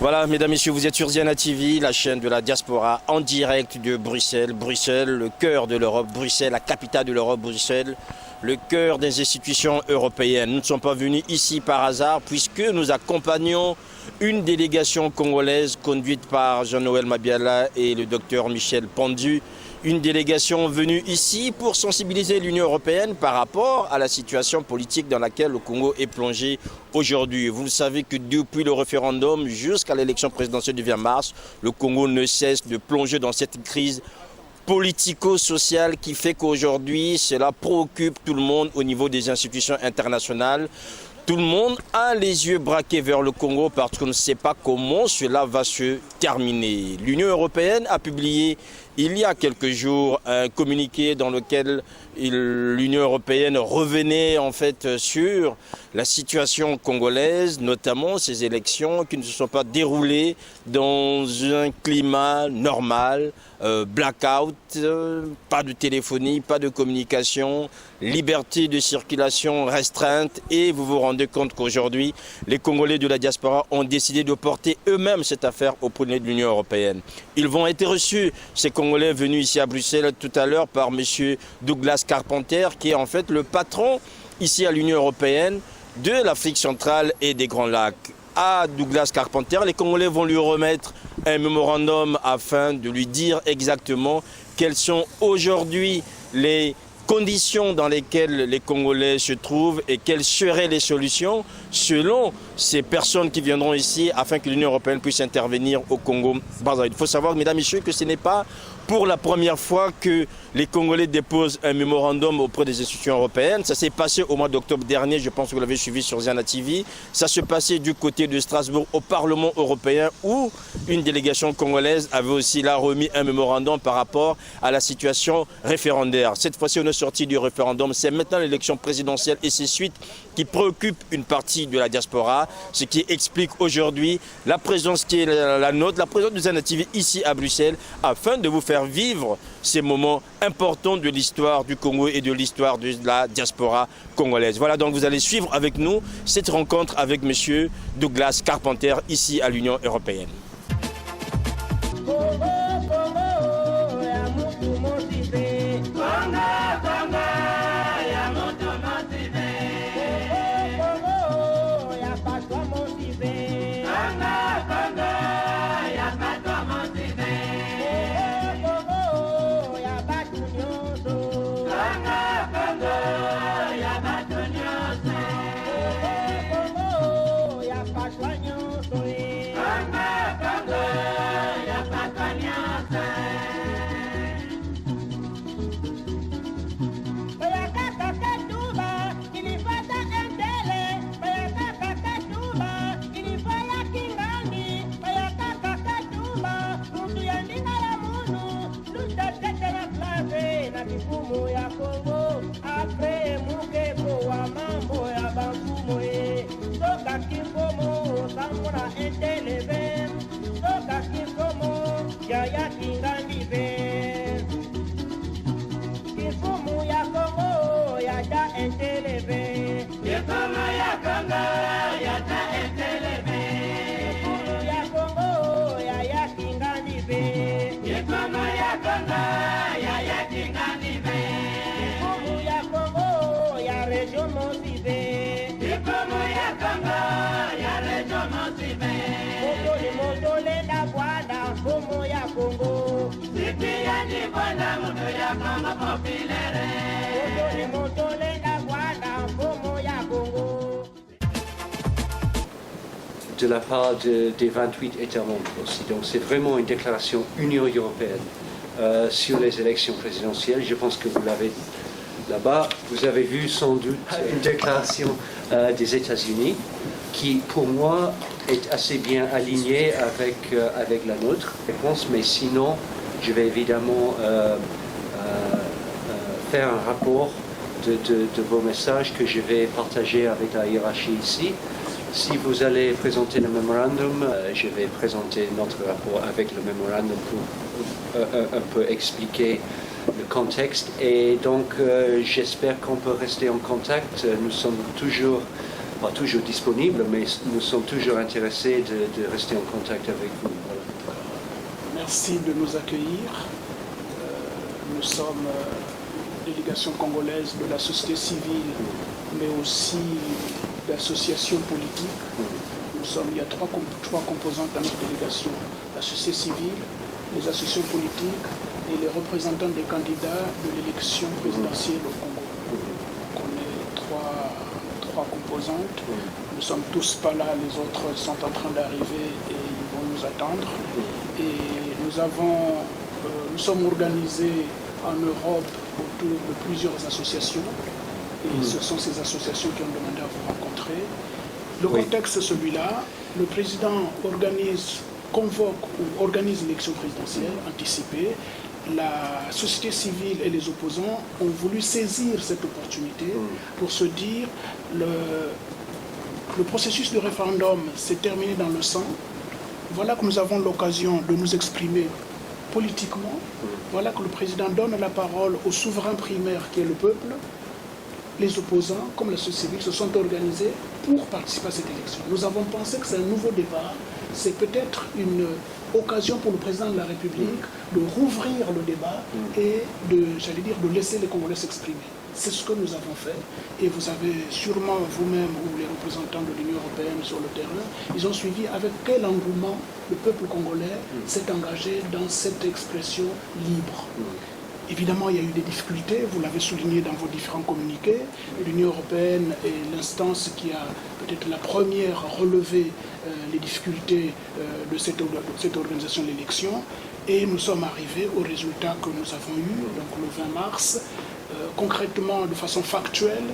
Voilà, mesdames, messieurs, vous êtes sur Ziana TV, la chaîne de la diaspora, en direct de Bruxelles. Bruxelles, le cœur de l'Europe, Bruxelles, la capitale de l'Europe, Bruxelles, le cœur des institutions européennes. Nous ne sommes pas venus ici par hasard, puisque nous accompagnons une délégation congolaise conduite par Jean-Noël Mabiala et le docteur Michel Pondu. Une délégation venue ici pour sensibiliser l'Union européenne par rapport à la situation politique dans laquelle le Congo est plongé aujourd'hui. Vous le savez que depuis le référendum jusqu'à l'élection présidentielle du 20 mars, le Congo ne cesse de plonger dans cette crise politico-sociale qui fait qu'aujourd'hui, cela préoccupe tout le monde au niveau des institutions internationales. Tout le monde a les yeux braqués vers le Congo parce qu'on ne sait pas comment cela va se terminer. L'Union européenne a publié il y a quelques jours un communiqué dans lequel l'Union européenne revenait en fait sur la situation congolaise, notamment ces élections qui ne se sont pas déroulées dans un climat normal, blackout, pas de téléphonie, pas de communication, liberté de circulation restreinte et vous vous rendez compte qu'aujourd'hui, les Congolais de la diaspora ont décidé de porter eux-mêmes cette affaire auprès de l'Union européenne. Ils vont être reçus, ces Congolais venus ici à Bruxelles tout à l'heure par M. Douglas Carpenter, qui est en fait le patron ici à l'Union européenne de l'Afrique centrale et des Grands Lacs. À Douglas Carpenter, les Congolais vont lui remettre un mémorandum afin de lui dire exactement quelles sont aujourd'hui les conditions dans lesquelles les Congolais se trouvent et quelles seraient les solutions selon ces personnes qui viendront ici afin que l'Union européenne puisse intervenir au Congo. Il faut savoir, mesdames et messieurs, que ce n'est pas pour la première fois que les Congolais déposent un mémorandum auprès des institutions européennes. Ça s'est passé au mois d'octobre dernier, je pense que vous l'avez suivi sur Ziana TV. Ça se passait du côté de Strasbourg au Parlement européen où une délégation congolaise avait aussi là remis un mémorandum par rapport à la situation référendaire. Cette fois-ci, on est sorti du référendum. C'est maintenant l'élection présidentielle et ses suites qui préoccupent une partie de la diaspora, ce qui explique aujourd'hui la présence qui est la nôtre, la présence de Ziana TV ici à Bruxelles, afin de vous faire vivre ces moments importants de l'histoire du Congo et de l'histoire de la diaspora congolaise. Voilà, donc vous allez suivre avec nous cette rencontre avec M. Douglas Carpenter ici à l'Union européenne. De la part des 28 États membres aussi. Donc c'est vraiment une déclaration Union européenne sur les élections présidentielles. Je pense que vous l'avez là-bas. Vous avez vu sans doute une déclaration des États-Unis qui, pour moi, est assez bien alignée avec la nôtre, je pense. Mais sinon, je vais évidemment faire un rapport de vos messages que je vais partager avec la hiérarchie ici. Si vous allez présenter le mémorandum, je vais présenter notre rapport avec le mémorandum pour un peu expliquer le contexte. Et donc, j'espère qu'on peut rester en contact. Nous sommes toujours pas toujours disponible, mais nous sommes toujours intéressés de rester en contact avec vous. Voilà. Merci de nous accueillir. Nous sommes une délégation congolaise de la société civile, mais aussi d'associations politiques. Il y a trois composantes dans notre délégation: la société civile, les associations politiques et les représentants des candidats de l'élection présidentielle au Congo. Donc on est trois composantes. Nous ne sommes tous pas là, les autres sont en train d'arriver et ils vont nous attendre. Et nous sommes organisés en Europe autour de plusieurs associations. Et ce sont ces associations qui ont demandé à vous rencontrer. Le contexte est celui-là. Le président convoque ou organise l'élection présidentielle anticipée. La société civile et les opposants ont voulu saisir cette opportunité pour se dire le processus de référendum s'est terminé dans le sang. Voilà que nous avons l'occasion de nous exprimer politiquement. Voilà que le président donne la parole au souverain primaire qui est le peuple. Les opposants, comme la société civile, se sont organisés pour participer à cette élection. Nous avons pensé que c'est un nouveau départ. C'est peut-être une occasion pour le président de la République de rouvrir le débat et de laisser les Congolais s'exprimer. C'est ce que nous avons fait. Et vous avez sûrement vous-même ou les représentants de l'Union européenne sur le terrain, ils ont suivi avec quel engouement le peuple congolais s'est engagé dans cette expression libre. Évidemment, il y a eu des difficultés, vous l'avez souligné dans vos différents communiqués. L'Union européenne est l'instance qui a peut-être la première à relever les difficultés de cette organisation de l'élection. Et nous sommes arrivés au résultat que nous avons eu, donc le 20 mars. Concrètement, de façon factuelle,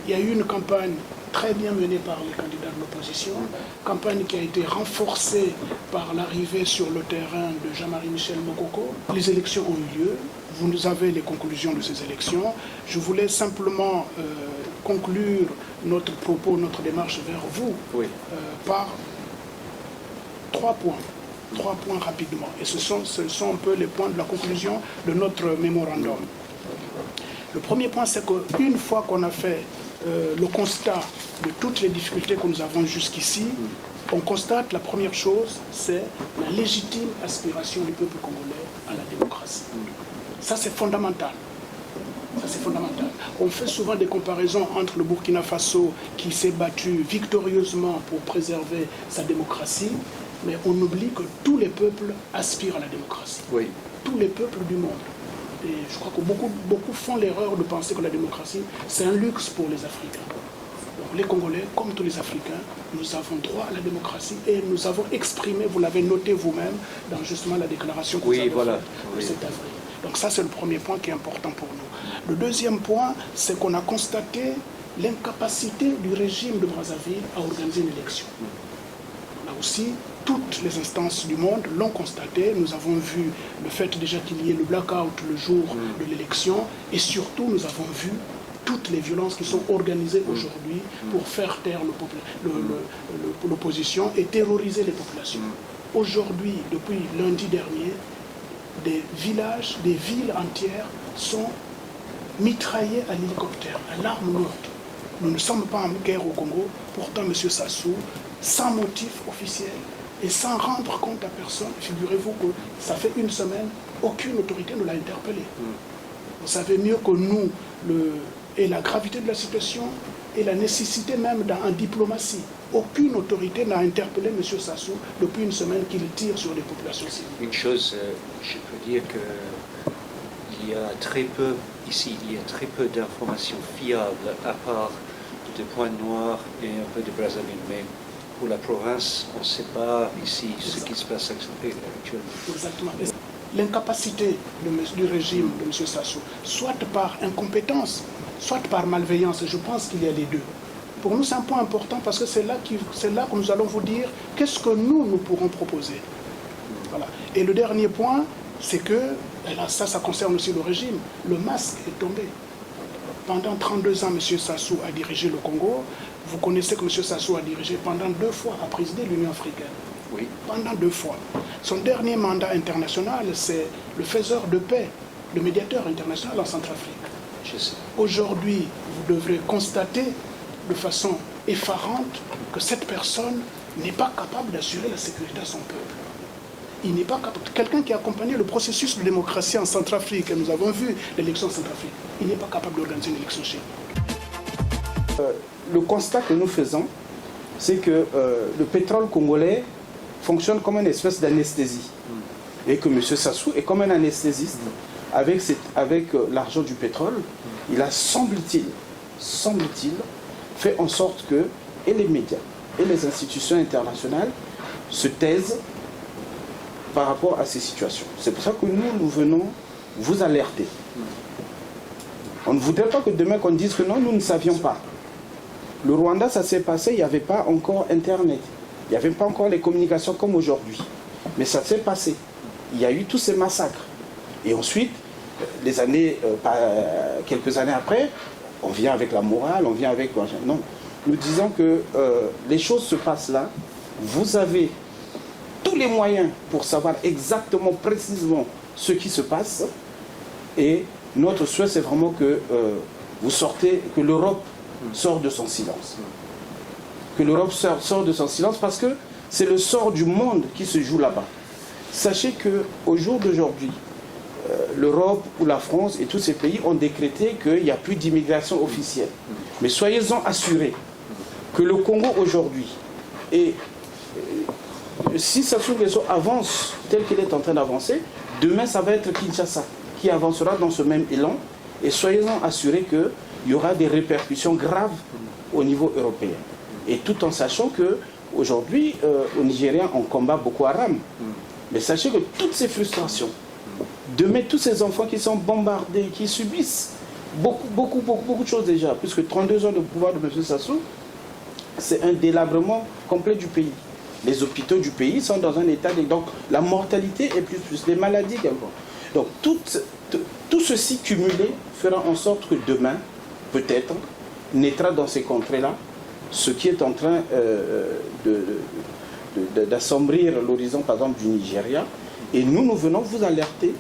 il y a eu une campagne très bien menée par les candidats de l'opposition, campagne qui a été renforcée par l'arrivée sur le terrain de Jean-Marie Michel Mokoko. Les élections ont eu lieu, vous avez les conclusions de ces élections. Je voulais simplement conclure notre propos, notre démarche vers vous par 3 points. 3 points rapidement. Et ce sont un peu les points de la conclusion de notre mémorandum. Le premier point, c'est qu'une fois qu'on a fait le constat de toutes les difficultés que nous avons jusqu'ici, on constate la première chose, c'est la légitime aspiration du peuple congolais à la démocratie. Ça, c'est fondamental. Ça, c'est fondamental. On fait souvent des comparaisons entre le Burkina Faso qui s'est battu victorieusement pour préserver sa démocratie, mais on oublie que tous les peuples aspirent à la démocratie. Tous les peuples du monde. Et je crois que beaucoup font l'erreur de penser que la démocratie, c'est un luxe pour les Africains. Donc les Congolais, comme tous les Africains, nous avons droit à la démocratie et nous avons exprimé, vous l'avez noté vous-même, dans justement la déclaration que vous avez faite le 7 avril. Donc ça, c'est le premier point qui est important pour nous. Le deuxième point, c'est qu'on a constaté l'incapacité du régime de Brazzaville à organiser une élection. Là aussi, toutes les instances du monde l'ont constaté. Nous avons vu le fait déjà qu'il y ait le blackout le jour de l'élection et surtout nous avons vu toutes les violences qui sont organisées aujourd'hui pour faire taire l'opposition et terroriser les populations. Aujourd'hui, depuis lundi dernier, des villages, des villes entières sont mitraillées à l'hélicoptère, à l'arme lourde. Nous ne sommes pas en guerre au Congo, pourtant M. Sassou, sans motif officiel, et sans rendre compte à personne, figurez-vous que ça fait une semaine, aucune autorité ne l'a interpellé. Vous savez mieux que nous, et la gravité de la situation, et la nécessité même en diplomatie. Aucune autorité n'a interpellé M. Sassou depuis une semaine qu'il tire sur les populations civiles. Une chose, je peux dire qu'il y a très peu, ici, il y a très peu d'informations fiables, à part de Pointe-Noire et un peu de Brazzaville. Mais pour la province, on ne sait pas ici ce qui se passe actuellement. Exactement. L'incapacité du régime de M. Sassou, soit par incompétence, soit par malveillance, je pense qu'il y a les deux. Pour nous, c'est un point important parce que c'est là que nous allons vous dire qu'est-ce que nous pourrons proposer. Voilà. Et le dernier point, c'est que, et là, ça concerne aussi le régime, le masque est tombé. Pendant 32 ans, M. Sassou a dirigé le Congo. Vous connaissez que M. Sassou a dirigé pendant 2 fois, a présidé l'Union africaine. Oui. Pendant 2 fois. Son dernier mandat international, c'est le faiseur de paix, le médiateur international en Centrafrique. Aujourd'hui, vous devrez constater de façon effarante que cette personne n'est pas capable d'assurer la sécurité à son peuple. Il n'est pas capable. Quelqu'un qui a accompagné le processus de démocratie en Centrafrique, et nous avons vu l'élection en Centrafrique, il n'est pas capable d'organiser une élection chez nous. Le constat que nous faisons, c'est que le pétrole congolais fonctionne comme une espèce d'anesthésie. Et que M. Sassou est comme un anesthésiste avec l'argent du pétrole. Il a, semble-t-il, fait en sorte que et les médias et les institutions internationales se taisent par rapport à ces situations. C'est pour ça que nous venons vous alerter. On ne voudrait pas que demain qu'on dise que non, nous ne savions pas. Le Rwanda, ça s'est passé, il n'y avait pas encore Internet. Il n'y avait pas encore les communications comme aujourd'hui. Mais ça s'est passé. Il y a eu tous ces massacres. Et ensuite, quelques années après, on vient avec la morale, on vient avec... Non, nous disons que les choses se passent là. Vous avez tous les moyens pour savoir exactement, précisément ce qui se passe. Et notre souhait, c'est vraiment que que l'Europe sorte de son silence. Que l'Europe sorte de son silence parce que c'est le sort du monde qui se joue là-bas. Sachez qu'au jour d'aujourd'hui, l'Europe ou la France et tous ces pays ont décrété qu'il n'y a plus d'immigration officielle. Mais soyez-en assurés que le Congo aujourd'hui, et si Sassou Nguesso avance tel qu'il est en train d'avancer, demain ça va être Kinshasa qui avancera dans ce même élan. Et soyez-en assurés qu'il y aura des répercussions graves au niveau européen. Et tout en sachant qu'aujourd'hui, au Nigeria, on combat Boko Haram. Mais sachez que toutes ces frustrations, demain, tous ces enfants qui sont bombardés, qui subissent beaucoup de choses déjà, puisque 32 ans de pouvoir de M. Sassou, c'est un délabrement complet du pays. Les hôpitaux du pays sont dans un état... Donc, la mortalité est plus, les maladies également. Donc, tout ceci cumulé fera en sorte que demain, peut-être, naîtra dans ces contrées-là ce qui est en train d'assombrir l'horizon, par exemple, du Nigeria. Et nous venons vous alerter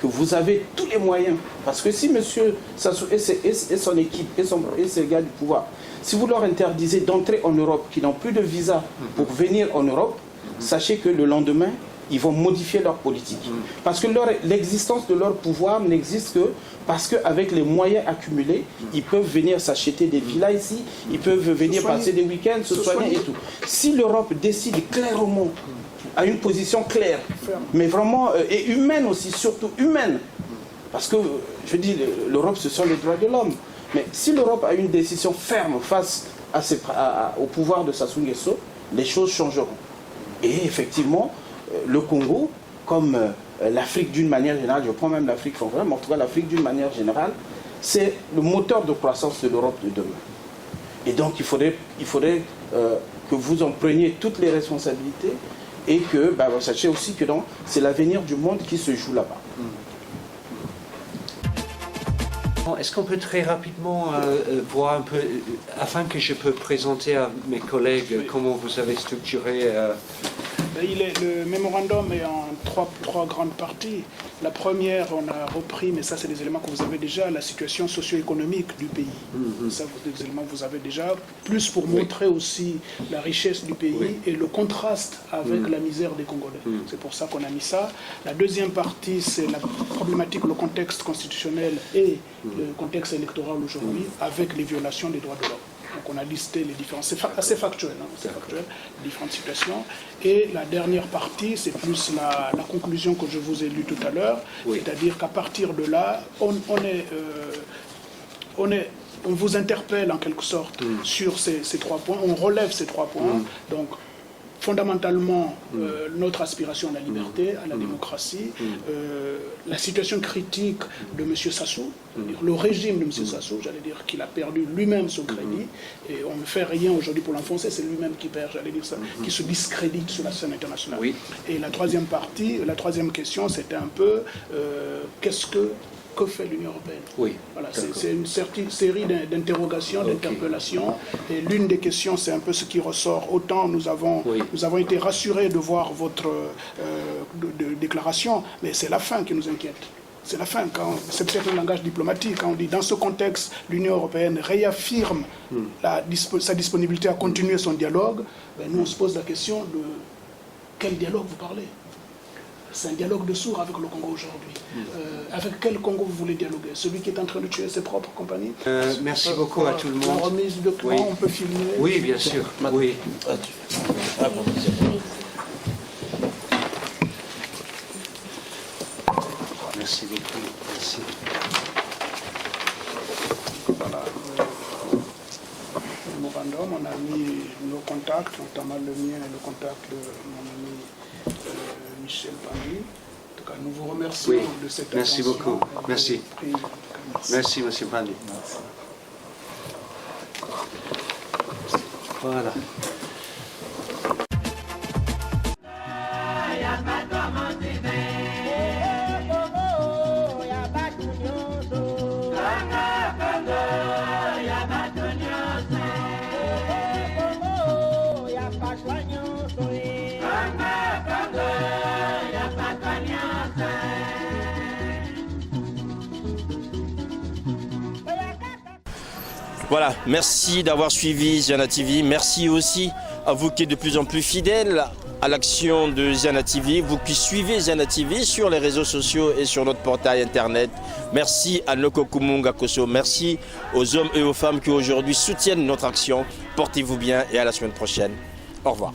que vous avez tous les moyens. Parce que si M. Sassou et son équipe et ses gars du pouvoir, si vous leur interdisez d'entrer en Europe, qui n'ont plus de visa pour venir en Europe, sachez que le lendemain, ils vont modifier leur politique. Parce que l'existence de leur pouvoir n'existe que parce qu'avec les moyens accumulés, ils peuvent venir s'acheter des villas ici, ils peuvent venir passer des week-ends, se soigner et tout. Si l'Europe décide clairement, à une position claire, mais vraiment, et humaine aussi, surtout humaine, parce que, je dis, l'Europe, ce sont les droits de l'homme. Mais si l'Europe a une décision ferme face au pouvoir de Sassou Nguesso, les choses changeront. Et effectivement, le Congo, comme l'Afrique d'une manière générale, je prends même l'Afrique francophone, mais en tout cas l'Afrique d'une manière générale, c'est le moteur de croissance de l'Europe de demain. Et donc il faudrait que vous en preniez toutes les responsabilités et que vous sachiez aussi que c'est l'avenir du monde qui se joue là-bas. Est-ce qu'on peut très rapidement voir un peu, afin que je peux présenter à mes collègues comment vous avez structuré le mémorandum est en trois grandes parties. La première, on a repris, mais ça c'est des éléments que vous avez déjà, la situation socio-économique du pays. Ça, des éléments que vous avez déjà, plus pour montrer aussi la richesse du pays et le contraste avec la misère des Congolais. C'est pour ça qu'on a mis ça. La deuxième partie, c'est la problématique, le contexte constitutionnel et le contexte électoral aujourd'hui, avec les violations des droits de l'homme. Donc on a listé les différents, c'est assez factuel, c'est factuel, les différentes situations. Et la dernière partie, c'est plus la conclusion que je vous ai lue tout à l'heure, c'est-à-dire qu'à partir de là, on vous interpelle en quelque sorte sur ces 3 points, on relève ces 3 points. Donc fondamentalement, notre aspiration à la liberté, à la démocratie, la situation critique de M. Sassou, le régime de M. Sassou, j'allais dire qu'il a perdu lui-même son crédit, et on ne fait rien aujourd'hui pour l'enfoncer, c'est lui-même qui perd, j'allais dire ça, qui se discrédite sur la scène internationale. Et la troisième partie, la troisième question, c'était un peu, que fait l'Union européenne? Voilà, c'est une série d'interrogations, d'interpellations. Et l'une des questions, c'est un peu ce qui ressort. Autant nous avons été rassurés de voir votre déclaration, mais c'est la fin qui nous inquiète. c'est la fin. C'est peut-être un langage diplomatique. Quand on dit dans ce contexte, l'Union européenne réaffirme sa disponibilité à continuer son dialogue, nous on se pose la question de quel dialogue vous parlez. C'est un dialogue de sourds avec le Congo aujourd'hui. Avec quel Congo vous voulez dialoguer? Celui qui est en train de tuer ses propres compagnies? Merci beaucoup à tout le monde. La remise du document, on peut filmer? Oui, bien sûr. Oui. Merci beaucoup. Merci. Voilà. Le memorandum, on a mis nos contacts, notamment le mien et le contact de mon ami Michel Pandy. En tout cas, nous vous remercions de cette Merci attention. beaucoup. Merci. Merci. Merci, M. Pandy. Voilà. Voilà, merci d'avoir suivi Ziana TV. Merci aussi à vous qui êtes de plus en plus fidèles à l'action de Ziana TV, vous qui suivez Ziana TV sur les réseaux sociaux et sur notre portail internet. Merci à Noko Kumunga Koso, merci aux hommes et aux femmes qui aujourd'hui soutiennent notre action. Portez-vous bien et à la semaine prochaine. Au revoir.